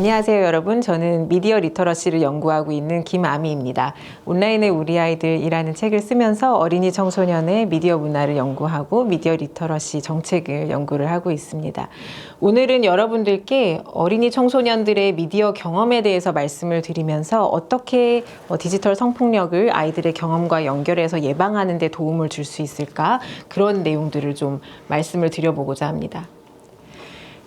안녕하세요 여러분. 저는 미디어 리터러시를 연구하고 있는 김아미입니다. 온라인의 우리 아이들이라는 책을 쓰면서 어린이 청소년의 미디어 문화를 연구하고 미디어 리터러시 정책을 연구를 하고 있습니다. 오늘은 여러분들께 어린이 청소년들의 미디어 경험에 대해서 말씀을 드리면서 어떻게 디지털 성폭력을 아이들의 경험과 연결해서 예방하는 데 도움을 줄 수 있을까, 그런 내용들을 좀 말씀을 드려보고자 합니다.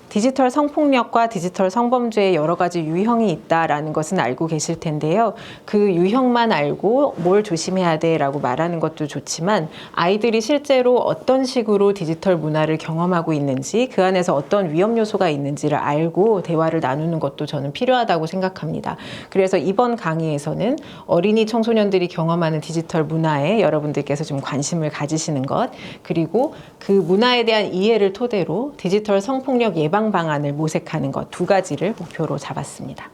디지털 성폭력과 디지털 성범죄에 여러 가지 유형이 있다라는 것은 알고 계실 텐데요. 그 유형만 알고 뭘 조심해야 돼라고 말하는 것도 좋지만, 아이들이 실제로 어떤 식으로 디지털 문화를 경험하고 있는지, 그 안에서 어떤 위험 요소가 있는지를 알고 대화를 나누는 것도 저는 필요하다고 생각합니다. 그래서 이번 강의에서는 어린이 청소년들이 경험하는 디지털 문화에 여러분들께서 좀 관심을 가지시는 것, 그리고 그 문화에 대한 이해를 토대로 디지털 성폭력 예방 방안을 모색하는 것, 두 가지를 목표로 잡았습니다.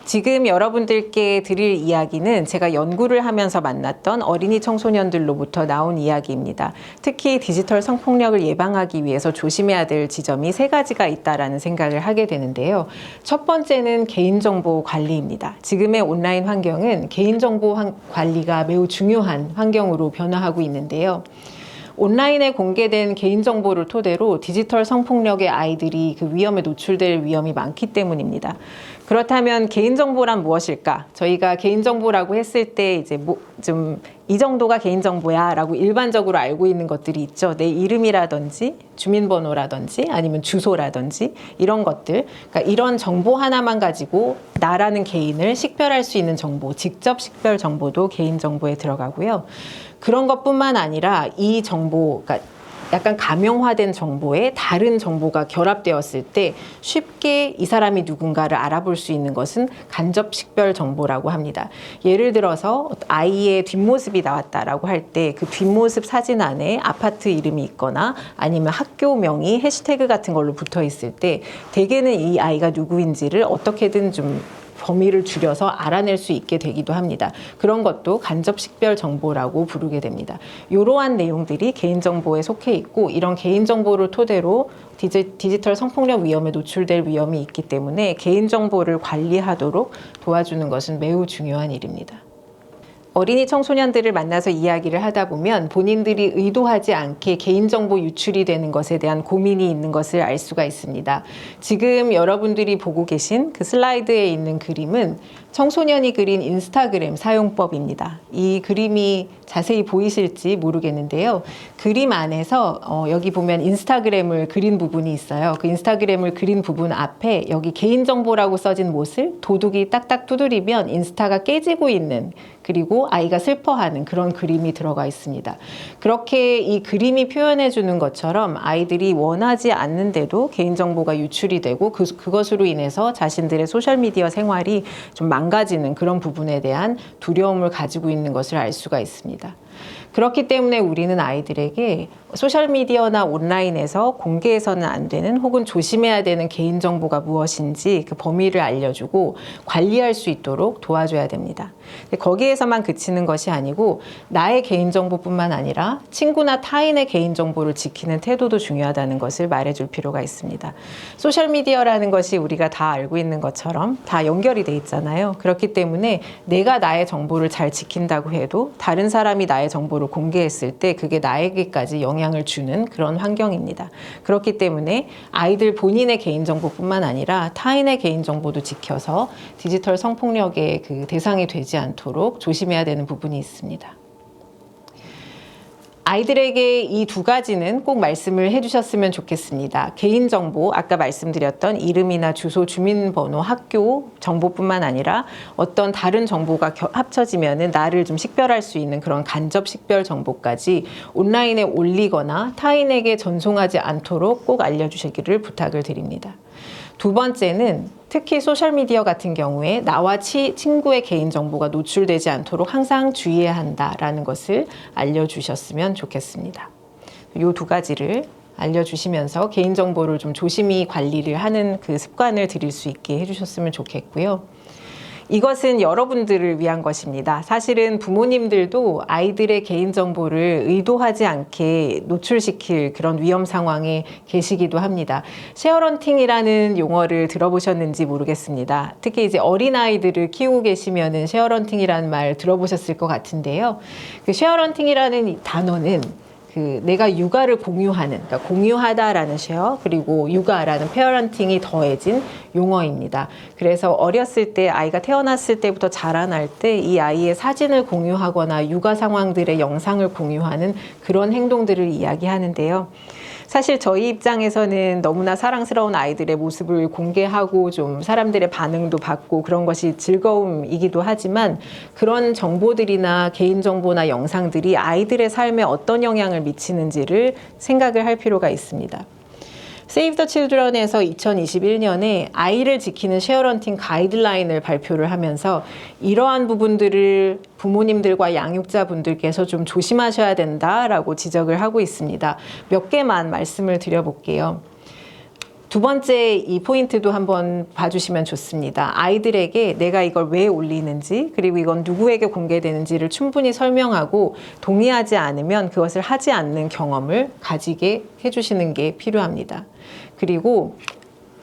지금 여러분들께 드릴 이야기는 제가 연구를 하면서 만났던 어린이 청소년들로부터 나온 이야기입니다. 특히 디지털 성폭력을 예방하기 위해서 조심해야 될 지점이 세 가지가 있다라는 생각을 하게 되는데요. 첫 번째는 개인정보 관리입니다. 지금의 온라인 환경은 개인정보 관리가 매우 중요한 환경으로 변화하고 있는데요. 온라인에 공개된 개인정보를 토대로 디지털 성폭력의 아이들이 그 위험에 노출될 위험이 많기 때문입니다. 그렇다면 개인정보란 무엇일까? 저희가 개인정보라고 했을 때 이제 좀 이 정도가 개인정보야 라고 일반적으로 알고 있는 것들이 있죠. 내 이름이라든지 주민번호라든지 아니면 주소라든지 이런 것들, 그러니까 이런 정보 하나만 가지고 나라는 개인을 식별할 수 있는 정보, 직접 식별 정보도 개인정보에 들어가고요. 그런 것뿐만 아니라 이 정보, 그러니까 약간 가명화된 정보에 다른 정보가 결합되었을 때 쉽게 이 사람이 누군가를 알아볼 수 있는 것은 간접 식별 정보라고 합니다. 예를 들어서 아이의 뒷모습이 나왔다라고 할 때 그 뒷모습 사진 안에 아파트 이름이 있거나 아니면 학교명이 해시태그 같은 걸로 붙어 있을 때 대개는 이 아이가 누구인지를 어떻게든 좀 범위를 줄여서 알아낼 수 있게 되기도 합니다. 그런 것도 간접 식별 정보라고 부르게 됩니다. 이러한 내용들이 개인정보에 속해 있고, 이런 개인정보를 토대로 디지털 성폭력 위험에 노출될 위험이 있기 때문에 개인정보를 관리하도록 도와주는 것은 매우 중요한 일입니다. 어린이 청소년들을 만나서 이야기를 하다 보면 본인들이 의도하지 않게 개인정보 유출이 되는 것에 대한 고민이 있는 것을 알 수가 있습니다. 지금 여러분들이 보고 계신 그 슬라이드에 있는 그림은 청소년이 그린 인스타그램 사용법입니다. 이 그림이 자세히 보이실지 모르겠는데요. 그림 안에서 여기 보면 인스타그램을 그린 부분이 있어요. 그 인스타그램을 그린 부분 앞에 여기 개인정보라고 써진 못을 도둑이 딱딱 두드리면 인스타가 깨지고 있는, 그리고 아이가 슬퍼하는 그런 그림이 들어가 있습니다. 그렇게 이 그림이 표현해 주는 것처럼 아이들이 원하지 않는데도 개인정보가 유출이 되고 그것으로 인해서 자신들의 소셜미디어 생활이 좀 망가지는 그런 부분에 대한 두려움을 가지고 있는 것을 알 수가 있습니다. 그렇기 때문에 우리는 아이들에게 소셜미디어나 온라인에서 공개해서는 안 되는, 혹은 조심해야 되는 개인정보가 무엇인지 그 범위를 알려주고 관리할 수 있도록 도와줘야 됩니다. 거기에서만 그치는 것이 아니고 나의 개인정보뿐만 아니라 친구나 타인의 개인정보를 지키는 태도도 중요하다는 것을 말해줄 필요가 있습니다. 소셜미디어라는 것이 우리가 다 알고 있는 것처럼 다 연결이 돼 있잖아요. 그렇기 때문에 내가 나의 정보를 잘 지킨다고 해도 다른 사람이 나의 정보를 공개했을 때 그게 나에게까지 영향을 주는 그런 환경입니다. 그렇기 때문에 아이들 본인의 개인정보뿐만 아니라 타인의 개인정보도 지켜서 디지털 성폭력의 그 대상이 되지 않도록 조심해야 되는 부분이 있습니다. 아이들에게 이 두 가지는 꼭 말씀을 해주셨으면 좋겠습니다. 개인정보, 아까 말씀드렸던 이름이나 주소, 주민번호, 학교 정보뿐만 아니라 어떤 다른 정보가 합쳐지면은 나를 좀 식별할 수 있는 그런 간접 식별 정보까지 온라인에 올리거나 타인에게 전송하지 않도록 꼭 알려주시기를 부탁을 드립니다. 두 번째는 특히 소셜미디어 같은 경우에 나와 친구의 개인정보가 노출되지 않도록 항상 주의해야 한다라는 것을 알려주셨으면 좋겠습니다. 이 두 가지를 알려주시면서 개인정보를 좀 조심히 관리를 하는 그 습관을 들일 수 있게 해주셨으면 좋겠고요. 이것은 여러분들을 위한 것입니다. 사실은 부모님들도 아이들의 개인정보를 의도하지 않게 노출시킬 그런 위험 상황에 계시기도 합니다. 쉐어런팅이라는 용어를 들어보셨는지 모르겠습니다. 특히 이제 어린아이들을 키우고 계시면은 쉐어런팅이라는 말 들어보셨을 것 같은데요. 그 쉐어런팅이라는 단어는 내가 육아를 공유하는, 그러니까 공유하다라는 쉐어, 그리고 육아라는 페어런팅이 더해진 용어입니다. 그래서 어렸을 때, 아이가 태어났을 때부터 자라날 때 이 아이의 사진을 공유하거나 육아 상황들의 영상을 공유하는 그런 행동들을 이야기하는데요. 사실 저희 입장에서는 너무나 사랑스러운 아이들의 모습을 공개하고 좀 사람들의 반응도 받고 그런 것이 즐거움이기도 하지만 그런 정보들이나 개인정보나 영상들이 아이들의 삶에 어떤 영향을 미치는지를 생각을 할 필요가 있습니다. 세이브 더 칠드런에서 2021년에 아이를 지키는 쉐어런팅 가이드라인을 발표를 하면서 이러한 부분들을 부모님들과 양육자분들께서 좀 조심하셔야 된다라고 지적을 하고 있습니다. 몇 개만 말씀을 드려볼게요. 두 번째 이 포인트도 한번 봐주시면 좋습니다. 아이들에게 내가 이걸 왜 올리는지 그리고 이건 누구에게 공개되는지를 충분히 설명하고 동의하지 않으면 그것을 하지 않는 경험을 가지게 해주시는 게 필요합니다. 그리고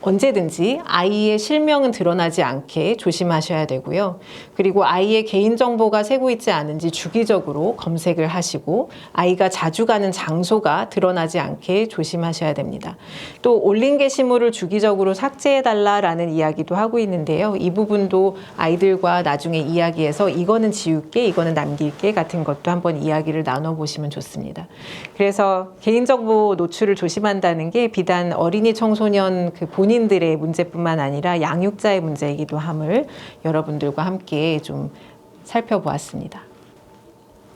언제든지 아이의 실명은 드러나지 않게 조심하셔야 되고요. 그리고 아이의 개인정보가 새고 있지 않은지 주기적으로 검색을 하시고 아이가 자주 가는 장소가 드러나지 않게 조심하셔야 됩니다. 또 올린 게시물을 주기적으로 삭제해달라라는 이야기도 하고 있는데요. 이 부분도 아이들과 나중에 이야기해서 이거는 지울게, 이거는 남길게 같은 것도 한번 이야기를 나눠보시면 좋습니다. 그래서 개인정보 노출을 조심한다는 게 비단 어린이 청소년 본인들의 문제뿐만 아니라 양육자의 문제이기도 함을 여러분들과 함께 좀 살펴보았습니다.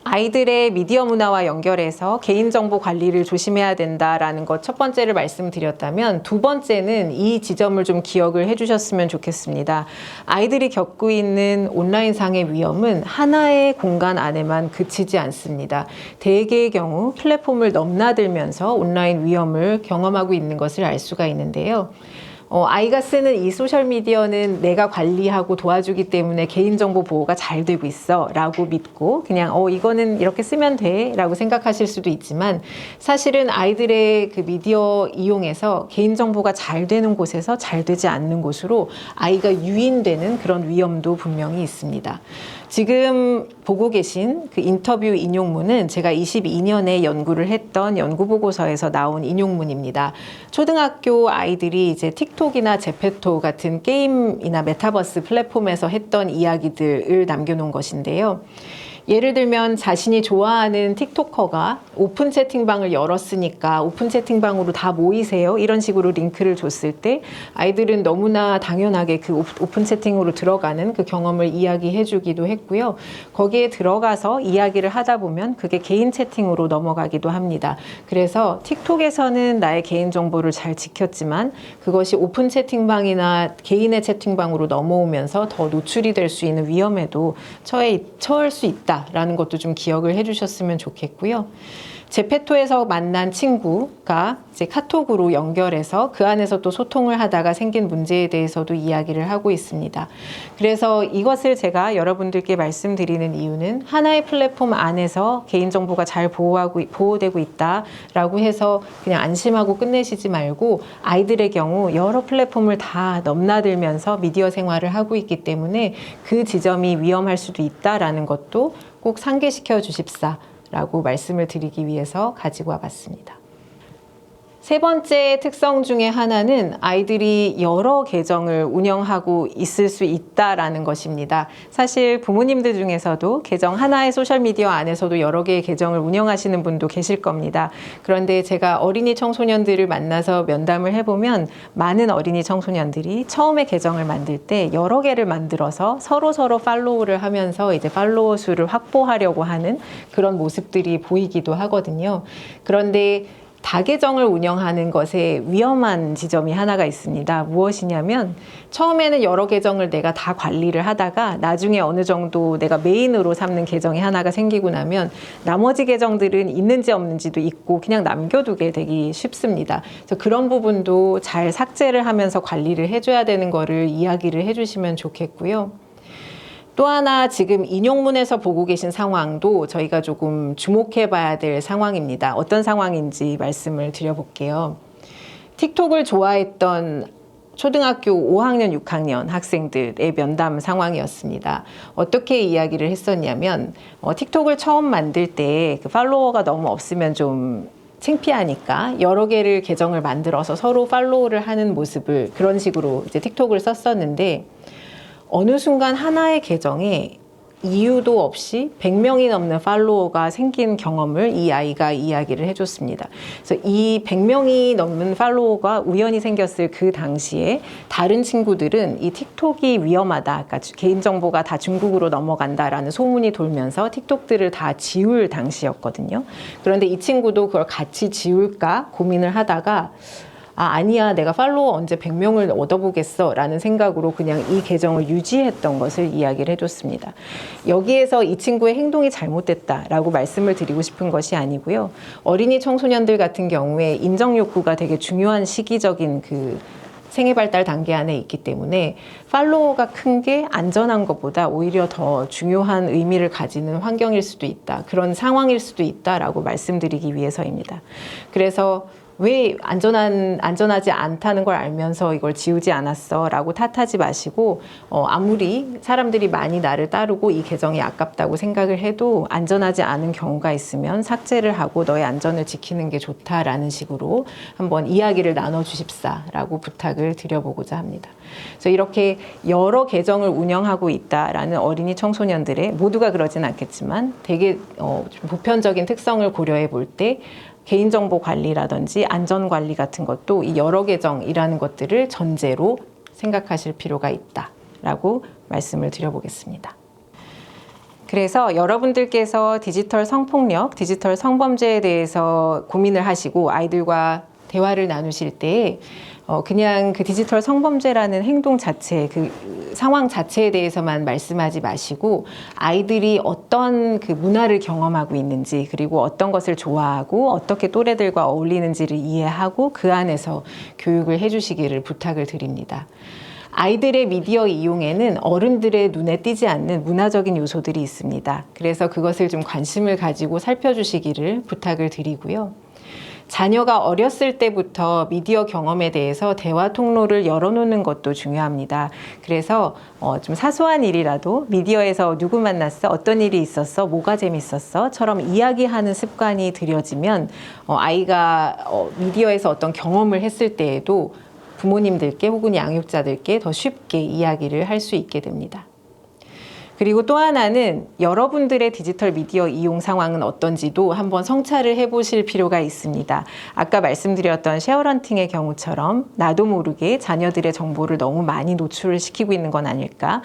아이들의 미디어 문화와 연결해서 개인정보 관리를 조심해야 된다라는 것 첫 번째를 말씀드렸다면 두 번째는 이 지점을 좀 기억을 해주셨으면 좋겠습니다. 아이들이 겪고 있는 온라인상의 위험은 하나의 공간 안에만 그치지 않습니다. 대개의 경우 플랫폼을 넘나들면서 온라인 위험을 경험하고 있는 것을 알 수가 있는데요. 아이가 쓰는 이 소셜미디어는 내가 관리하고 도와주기 때문에 개인정보 보호가 잘 되고 있어 라고 믿고 그냥 이거는 이렇게 쓰면 돼 라고 생각하실 수도 있지만 사실은 아이들의 그 미디어 이용해서 개인정보가 잘 되는 곳에서 잘 되지 않는 곳으로 아이가 유인되는 그런 위험도 분명히 있습니다. 지금 보고 계신 그 인터뷰 인용문은 제가 22년에 연구를 했던 연구보고서에서 나온 인용문입니다. 초등학교 아이들이 이제 틱톡이나 제페토 같은 게임이나 메타버스 플랫폼에서 했던 이야기들을 남겨놓은 것인데요. 예를 들면 자신이 좋아하는 틱토커가 오픈 채팅방을 열었으니까 오픈 채팅방으로 다 모이세요. 이런 식으로 링크를 줬을 때 아이들은 너무나 당연하게 그 오픈 채팅으로 들어가는 그 경험을 이야기해 주기도 했고요. 거기에 들어가서 이야기를 하다 보면 그게 개인 채팅으로 넘어가기도 합니다. 그래서 틱톡에서는 나의 개인정보를 잘 지켰지만 그것이 오픈 채팅방이나 개인의 채팅방으로 넘어오면서 더 노출이 될 수 있는 위험에도 처할 수 있다. 라는 것도 좀 기억을 해주셨으면 좋겠고요. 제페토에서 만난 친구가 이제 카톡으로 연결해서 그 안에서 또 소통을 하다가 생긴 문제에 대해서도 이야기를 하고 있습니다. 그래서 이것을 제가 여러분들께 말씀드리는 이유는 하나의 플랫폼 안에서 개인정보가 잘 보호되고 있다라고 해서 그냥 안심하고 끝내시지 말고 아이들의 경우 여러 플랫폼을 다 넘나들면서 미디어 생활을 하고 있기 때문에 그 지점이 위험할 수도 있다라는 것도 꼭 상기시켜 주십사. 라고 말씀을 드리기 위해서 가지고 와봤습니다. 세 번째 특성 중에 하나는 아이들이 여러 계정을 운영하고 있을 수 있다라는 것입니다. 사실 부모님들 중에서도 계정 하나의 소셜미디어 안에서도 여러 개의 계정을 운영하시는 분도 계실 겁니다. 그런데 제가 어린이 청소년들을 만나서 면담을 해보면 많은 어린이 청소년들이 처음에 계정을 만들 때 여러 개를 만들어서 서로 팔로우를 하면서 이제 팔로워 수를 확보하려고 하는 그런 모습들이 보이기도 하거든요. 그런데 다계정을 운영하는 것에 위험한 지점이 하나가 있습니다. 무엇이냐면 처음에는 여러 계정을 내가 다 관리를 하다가 나중에 어느 정도 내가 메인으로 삼는 계정이 하나가 생기고 나면 나머지 계정들은 있는지 없는지도 있고 그냥 남겨두게 되기 쉽습니다. 그래서 그런 부분도 잘 삭제를 하면서 관리를 해줘야 되는 거를 이야기를 해주시면 좋겠고요. 또 하나 지금 인용문에서 보고 계신 상황도 저희가 조금 주목해 봐야 될 상황입니다. 어떤 상황인지 말씀을 드려볼게요. 틱톡을 좋아했던 초등학교 5학년, 6학년 학생들의 면담 상황이었습니다. 어떻게 이야기를 했었냐면 틱톡을 처음 만들 때 그 팔로워가 너무 없으면 좀 창피하니까 여러 개를 계정을 만들어서 서로 팔로우를 하는 모습을 그런 식으로 이제 틱톡을 썼었는데 어느 순간 하나의 계정에 이유도 없이 100명이 넘는 팔로워가 생긴 경험을 이 아이가 이야기를 해줬습니다. 그래서 이 100명이 넘는 팔로워가 우연히 생겼을 그 당시에 다른 친구들은 이 틱톡이 위험하다, 그러니까 개인정보가 다 중국으로 넘어간다라는 소문이 돌면서 틱톡들을 다 지울 당시였거든요. 그런데 이 친구도 그걸 같이 지울까 고민을 하다가 아니야, 내가 팔로워 언제 100명을 얻어보겠어 라는 생각으로 그냥 이 계정을 유지했던 것을 이야기를 해줬습니다. 여기에서 이 친구의 행동이 잘못됐다라고 말씀을 드리고 싶은 것이 아니고요. 어린이 청소년들 같은 경우에 인정 욕구가 되게 중요한 시기적인 그 생애 발달 단계 안에 있기 때문에 팔로워가 큰 게 안전한 것보다 오히려 더 중요한 의미를 가지는 환경일 수도 있다. 그런 상황일 수도 있다라고 말씀드리기 위해서입니다. 그래서 왜 안전하지 않다는 걸 알면서 이걸 지우지 않았어 라고 탓하지 마시고 아무리 사람들이 많이 나를 따르고 이 계정이 아깝다고 생각을 해도 안전하지 않은 경우가 있으면 삭제를 하고 너의 안전을 지키는 게 좋다라는 식으로 한번 이야기를 나눠주십사라고 부탁을 드려보고자 합니다. 그래서 이렇게 여러 계정을 운영하고 있다라는 어린이 청소년들의 모두가 그러진 않겠지만 되게 좀 보편적인 특성을 고려해 볼 때 개인정보 관리라든지 안전관리 같은 것도 이 여러 계정이라는 것들을 전제로 생각하실 필요가 있다라고 말씀을 드려보겠습니다. 그래서 여러분들께서 디지털 성폭력, 디지털 성범죄에 대해서 고민을 하시고 아이들과 대화를 나누실 때 그냥 그 디지털 성범죄라는 행동 자체, 그 상황 자체에 대해서만 말씀하지 마시고 아이들이 어떤 그 문화를 경험하고 있는지 그리고 어떤 것을 좋아하고 어떻게 또래들과 어울리는지를 이해하고 그 안에서 교육을 해주시기를 부탁을 드립니다. 아이들의 미디어 이용에는 어른들의 눈에 띄지 않는 문화적인 요소들이 있습니다. 그래서 그것을 좀 관심을 가지고 살펴주시기를 부탁을 드리고요. 자녀가 어렸을 때부터 미디어 경험에 대해서 대화 통로를 열어놓는 것도 중요합니다. 그래서 좀 사소한 일이라도 미디어에서 누구 만났어? 어떤 일이 있었어? 뭐가 재밌었어? 처럼 이야기하는 습관이 들여지면 아이가 미디어에서 어떤 경험을 했을 때에도 부모님들께 혹은 양육자들께 더 쉽게 이야기를 할 수 있게 됩니다. 그리고 또 하나는 여러분들의 디지털 미디어 이용 상황은 어떤지도 한번 성찰을 해보실 필요가 있습니다. 아까 말씀드렸던 쉐어런팅의 경우처럼 나도 모르게 자녀들의 정보를 너무 많이 노출을 시키고 있는 건 아닐까?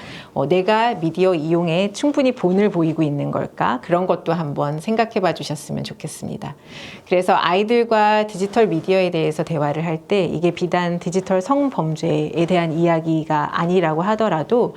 내가 미디어 이용에 충분히 본을 보이고 있는 걸까? 그런 것도 한번 생각해 봐 주셨으면 좋겠습니다. 그래서 아이들과 디지털 미디어에 대해서 대화를 할 때 이게 비단 디지털 성범죄에 대한 이야기가 아니라고 하더라도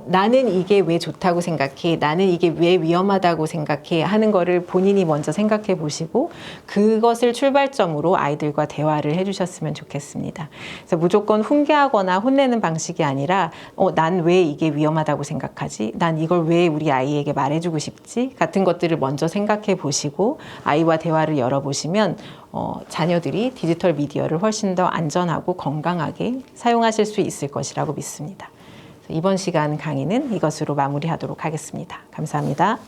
나는 이게 왜 좋다고 생각해? 나는 이게 왜 위험하다고 생각해? 하는 거를 본인이 먼저 생각해 보시고 그것을 출발점으로 아이들과 대화를 해주셨으면 좋겠습니다. 그래서 무조건 훈계하거나 혼내는 방식이 아니라 난 왜 이게 위험하다고 생각하지? 난 이걸 왜 우리 아이에게 말해주고 싶지? 같은 것들을 먼저 생각해 보시고 아이와 대화를 열어보시면 자녀들이 디지털 미디어를 훨씬 더 안전하고 건강하게 사용하실 수 있을 것이라고 믿습니다. 이번 시간 강의는 이것으로 마무리하도록 하겠습니다. 감사합니다.